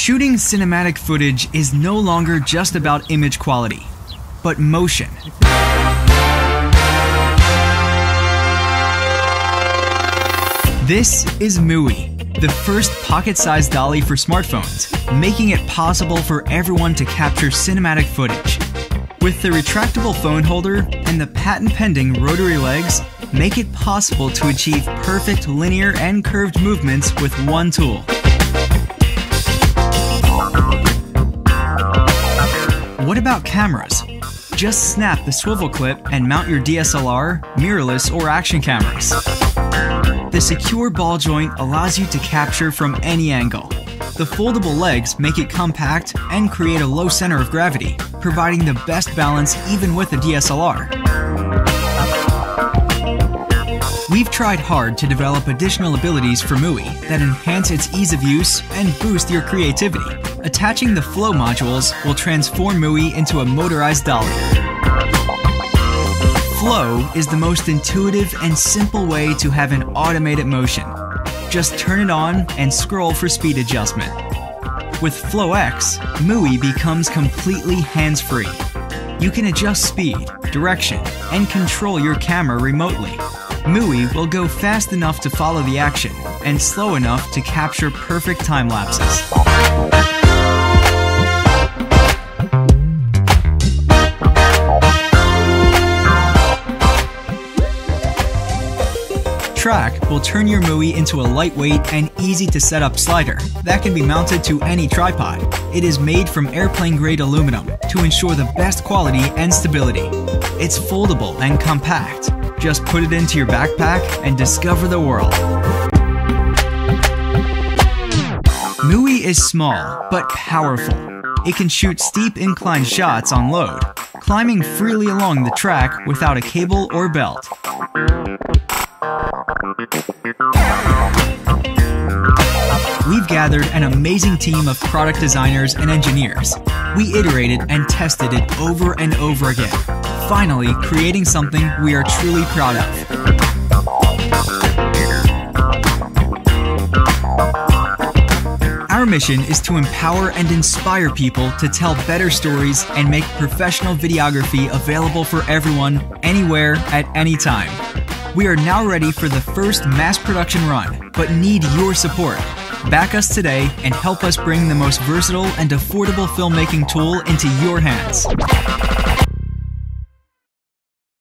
Shooting cinematic footage is no longer just about image quality, but motion. This is Muwi, the first pocket-sized dolly for smartphones, making it possible for everyone to capture cinematic footage. With the retractable phone holder and the patent-pending rotary legs, make it possible to achieve perfect linear and curved movements with one tool. What about cameras? Just snap the swivel clip and mount your DSLR, mirrorless, or action cameras. The secure ball joint allows you to capture from any angle. The foldable legs make it compact and create a low center of gravity, providing the best balance even with a DSLR. We've tried hard to develop additional abilities for Muwi that enhance its ease of use and boost your creativity. Attaching the flow modules will transform Muwi into a motorized dolly. Flow is the most intuitive and simple way to have an automated motion. Just turn it on and scroll for speed adjustment. With Flow X, Muwi becomes completely hands-free. You can adjust speed, direction, and control your camera remotely. Muwi will go fast enough to follow the action and slow enough to capture perfect time lapses. Track will turn your Muwi into a lightweight and easy to set up slider that can be mounted to any tripod. It is made from airplane-grade aluminum to ensure the best quality and stability. It's foldable and compact. Just put it into your backpack and discover the world. Muwi is small but powerful. It can shoot steep inclined shots on load, climbing freely along the track without a cable or belt. We've gathered an amazing team of product designers and engineers. We iterated and tested it over and over again, finally creating something we are truly proud of. Our mission is to empower and inspire people to tell better stories and make professional videography available for everyone, anywhere, at any time. We are now ready for the first mass production run, but need your support. Back us today and help us bring the most versatile and affordable filmmaking tool into your hands.